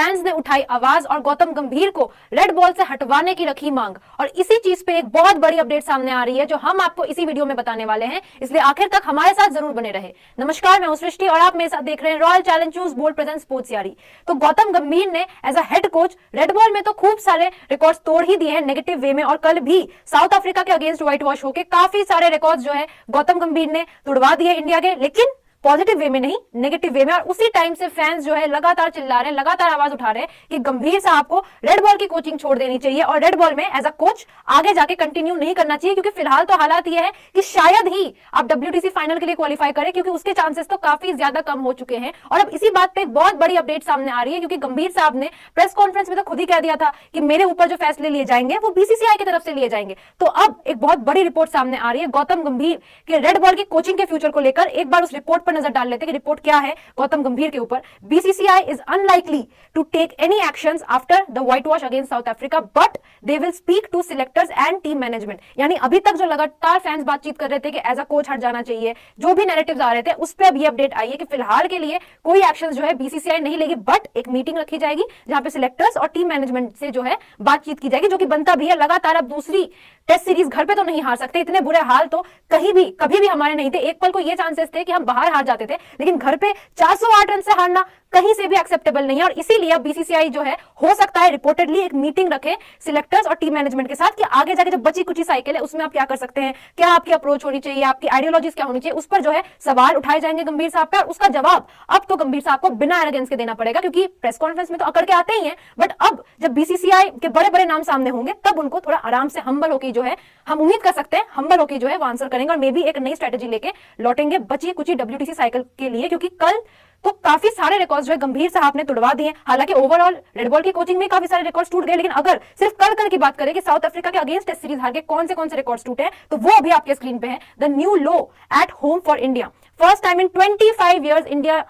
Fans ने उठाई आवाज और गौतम गंभीर को रेड बॉल से हटवाने की रखी मांग। और इसी चीज पे एक बहुत बड़ी अपडेट सामने आ रही है जो हम आपको इसी वीडियो में बताने वाले हैं, इसलिए आखिर तक हमारे साथ जरूर बने रहे। नमस्कार, मैं हूं सृष्टि और आप मेरे साथ देख रहे हैं royal challenge news bold present sports Yaari. तो गौतम गंभीर ने as a head coach red ball में तो खूब सारे रिकॉर्ड्स तोड़ ही दिए हैं नेगेटिव वे में, और कल भी साउथ अफ्रीका के अगेंस्ट व्हाइट वॉश होकर काफी सारे रिकॉर्ड्स जो है गौतम गंभीर ने तोड़वा दिए इंडिया के, लेकिन पॉजिटिव वे में नहीं, नेगेटिव वे में। और उसी टाइम से फैंस जो है लगातार चिल्ला रहे हैं, लगातार आवाज उठा रहे हैं कि गंभीर साहब को रेड बॉल की कोचिंग छोड़ देनी चाहिए और रेड बॉल में एज अ कोच आगे जाके कंटिन्यू नहीं करना चाहिए, क्योंकि फिलहाल तो हालात ये है कि शायद ही आप WTC फाइनल के लिए क्वालिफाई करें, क्योंकि उसके चांसेस तो काफी ज्यादा कम हो चुके हैं। और अब इसी बात पे एक बहुत बड़ी अपडेट सामने आ रही है, क्योंकि गंभीर साहब ने प्रेस कॉन्फ्रेंस में तो खुद ही कह दिया था कि मेरे ऊपर जो फैसले लिए जाएंगे वो BCCI की तरफ से लिए जाएंगे। तो अब एक बहुत बड़ी रिपोर्ट सामने आ रही है गौतम गंभीर के रेड बॉल की कोचिंग के फ्यूचर को लेकर। एक बार उस रिपोर्ट पर नजर डाल लेते हैं कि क्या है गौतम गंभीर के ऊपर। BCCI is unlikely to take any actions after the whitewash against South Africa, but they will speak to selectors and team management। यानी अभी तक जो लगातार फैंस बातचीत कर रहे थे कि एज अ कोच हट जाना चाहिए, जो भी नैरेटिव्स आ रहे थे, उस पर अब ये अपडेट आई है कि फिलहाल के लिए कोई एक्शंस जो है BCCI नहीं लेगी, बट एक मीटिंग रखी जाएगी जहां पे सिलेक्टर्स और टीम मैनेजमेंट से जो है बातचीत की जाएगी, जो कि बनता भी है। लगातार अब दूसरी टेस्ट सीरीज घर पे तो नहीं हार सकते, इतने बुरे हाल तो कहीं भी कभी भी हमारे नहीं थे। एक पल को ये चांसेस थे कि हम बाहर हार जाते थे, लेकिन घर पे 408 रन से हारना कहीं से भी एक्सेप्टेबल नहीं है। और इसीलिए अब BCCI जो है हो सकता है रिपोर्टेडली एक मीटिंग रखे सिलेक्टर्स और टीम मैनेजमेंट के साथ कि आगे जाके जो बची कुची साइकिल है उसमें आप क्या कर सकते हैं, क्या आपकी अप्रोच होनी चाहिए, आपकी आइडियोलॉजीज क्या होनी चाहिए, उस पर जो है सवाल उठाए जाएंगे गंभीर साहब पे। और उसका जवाब अब तो गंभीर साहब को बिना एरोगेंस के देना पड़ेगा, क्योंकि प्रेस कॉन्फ्रेंस में तो अकड़ के आते ही हैं, बट अब जब BCCI के बड़े बड़े नाम सामने होंगे तब उनको थोड़ा आराम से हम्बल होकर जो है, हम उम्मीद कर सकते हैं हम्बल होकर जो है वो आंसर करेंगे और मे बी एक नई स्ट्रेटेजी लेके लौटेंगे बची कुची WTC साइकिल के लिए। क्योंकि कल तो काफी सारे रिकॉर्ड्स जो है गंभीर साहब ने तोड़वा दिए। हालांकि ओवरऑल रेड बॉल की कोचिंग में काफी सारे रिकॉर्ड्स टूट गए, लेकिन अगर सिर्फ कल की बात करें कि साउथ अफ्रीका के अगेंस्ट टेस्ट सीरीज हार के कौन से रिकॉर्ड्स टूटे हैं, तो वो अभी आपके स्क्रीन पे है। The new low at home for India, first time in 25 years India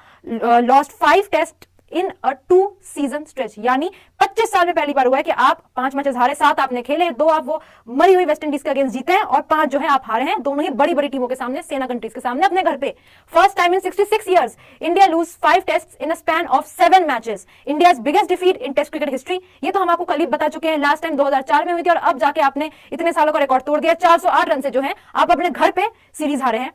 lost 5 test in a 2 season stretch. यानी 25 साल में पहली बार हुआ है कि आप 5 मैचेस हारे, 7 आपने खेले, 2 आप वो मरी हुई वेस्ट इंडीज के अगेंस्ट जीते हैं और 5 जो है आप हारे हैं, दोनों ही बड़ी बड़ी टीमों के सामने, सेना कंट्रीज के सामने, अपने घर पे। First time in 66 years India lose 5 test in a span of 7 matches, India's biggest defeat in test cricket history. ये तो हम आपको कल ही बता चुके हैं, लास्ट टाइम 2004 में हुई थी और अब जाके आपने इतने सालों का रिकॉर्ड तोड़ दिया। 408 रन से जो है आप अपने घर पे सीरीज हारे हैं।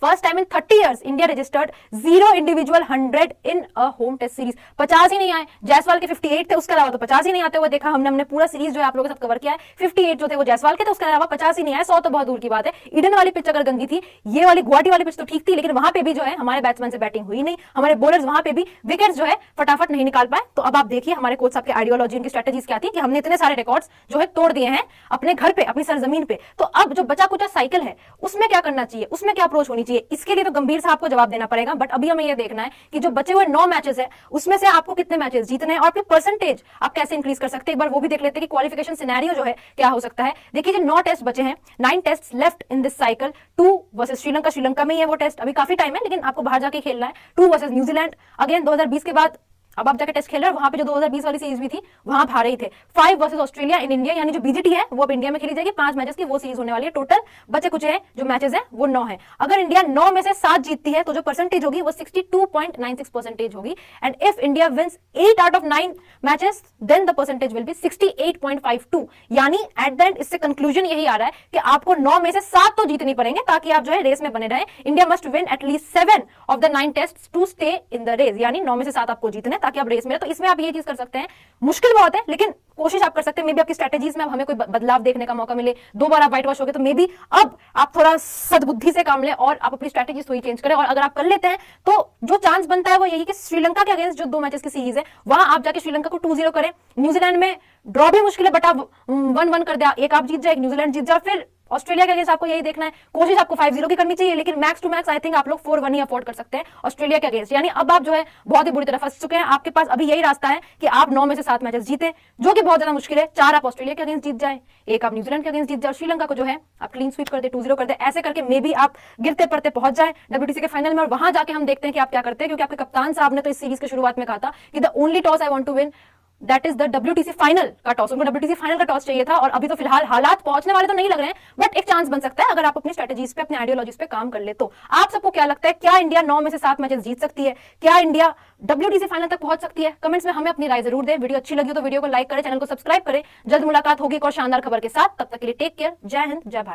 First time in 30 years India registered 0 individual 100 in a home test series. 50 ही नहीं आए, जायसवाल के 58 थे, उसके अलावा तो 50 ही नहीं आते हुए देखा हमने पूरा सीरीज जो है आप लोगों के साथ कवर किया है। 58 जो थे वो जायसवाल के थे, उसके अलावा 50 ही नहीं आए। 100 तो बहुत दूर की बात है। ईडन वाली पिच अगर गंदी थी, ये वाली गुवाहाटी वाली पिच तो ठीक थी, लेकिन वहां पे भी जो है हमारे बैट्समैन से बैटिंग हुई नहीं, हमारे बॉलर्स वहां पे भी विकेट्स जो है फटाफट नहीं निकाल पाए। तो अब आप देखिए हमारे कोच साहब की आइडियोलॉजी, उनकी स्ट्रेटेजीज क्या थी कि हमने इतने सारे रिकॉर्ड्स जो है तोड़ दिए हैं अपने घर पे, अपनी सरजमीन पे। तो अब जो बचा कुचा साइकिल है उसमें क्या करना चाहिए, उसमें क्या अप्रोच होनी चाहिए, इसके लिए तो गंभीर साहब को जवाब देना पड़ेगा। बट अभी हमें यह देखना है कि जो बचे हुए 9 मैचेस है उसमें से आपको कितने मैचेस जीतने हैं और फिर परसेंटेज आप कैसे इंक्रीज कर सकते हैं। एक बार वो भी देख लेते हैं कि क्वालिफिकेशन सिनेरियो जो है क्या हो सकता है। देखिए जो 9 टेस्ट बचे हैं, 9 test left in this cycle, 2 versus Sri Lanka, Sri Lanka में ही है वो टेस्ट, अभी काफी टाइम है लेकिन आपको बाहर जाके खेलना है। 2 वर्सेस न्यूजीलैंड, अगेन 2020 के बाद अब आप जाके टेस्ट खेल रहे हैं, वहां पे जो 2020 वाली सीरीज भी थी वहां आप हारे ही थे। 5 वर्सेस ऑस्ट्रेलिया इन इंडिया, यानी जो BGT है वो अब इंडिया में खेली जाएगी, 5 मैचेस की वो सीरीज होने वाली है। टोटल बचे कुछ है जो मैचेस है वो 9 है। अगर इंडिया 9 में से 7 जीतती है तो जो परसेंटेज होगी वो 62.96% होगी। And if India wins 8 out of 9 matches then the percentage will be 68.52। यानी एट द एंड इससे कंक्लूजन यही आ रहा है कि आपको 9 में से 7 तो जीतनी पड़ेंगे ताकि आप जो है रेस में बने रहे। India must win at least 7 of the 9 test to stay in the race, यानी 9 में से 7 आपको जीतने ताकि आप रेस में। तो इसमें आप ये चीज कर सकते हैं, मुश्किल बहुत है लेकिन कोशिश आप कर सकते हैं। मे बी आपकी स्ट्रेटेजीज में अब हमें कोई बदलाव देखने का मौका मिले। 2 बार आप व्हाइट वॉश हो गए तो मे बी अब आप थोड़ा सद्बुद्धि से काम लें और आप अपनी स्ट्रेटेजी थोड़ी चेंज करें। और अगर आप कर लेते हैं तो जो चांस बनता है वो यही कि श्रीलंका के अगेंस्ट जो 2 मैचेस की सीरीज है वहां आप जाके श्रीलंका को 2-0 करें। न्यूजीलैंड में ड्रॉ भी मुश्किल है, बट आप 1-1 कर दिया, एक आप जीत जाए, एक न्यूजीलैंड जीत जाए। फिर ऑस्ट्रेलिया के अगेंस्ट आपको यही देखना है, कोशिश आपको 5-0 की करनी चाहिए, लेकिन max to max I think आप लोग 4-1 ही अफोर्ड कर सकते हैं ऑस्ट्रेलिया के अगेंस्ट। यानी अब आप जो है बहुत ही बुरी तरह फंस चुके हैं। आपके पास अभी यही रास्ता है कि आप 9 में से 7 मैचेस जीते, जो कि बहुत ज्यादा मुश्किल है। 4 आप ऑस्ट्रेलिया के अगेंस्ट जीत जाए, 1 आप न्यूजीलैंड के अगेंस्ट जीत जाए, श्रीलंका को जो है आप क्लीन स्वीप कर दे, 2-0 कर दे। ऐसे करके मे बी आप गिरते पड़ते पहुंच जाए WTC के फाइनल में, और वहां जाके हम देखते हैं कि आप क्या करते हैं। क्योंकि आपके कप्तान साहब ने तो इस सीरीज की शुरुआत में कहा था कि the only toss I want to win that is the WTC final का टॉस। उनको WTC फाइनल का टॉस चाहिए था और अभी तो फिलहाल हालात पहुंचने वाले तो नहीं लग रहे हैं, बट एक चांस बन सकता है अगर आप अपनी स्ट्रेटेजीज पे, अपने आइडियोलॉजीज पे काम कर ले तो। आप सबको क्या लगता है, क्या इंडिया 9 में से 7 मैचेस जीत सकती है? क्या इंडिया WTC फाइनल तक पहुंच सकती है? कमेंट्स में हमें अपनी राय जरूर दें। वीडियो अच्छी लगी तो वीडियो को लाइक करें, चैनल को सब्सक्राइब करें। जल्द मुलाकात होगी एक और शानदार खबर के साथ, तब तक के लिए टेक केयर। जय हिंद, जय भारत।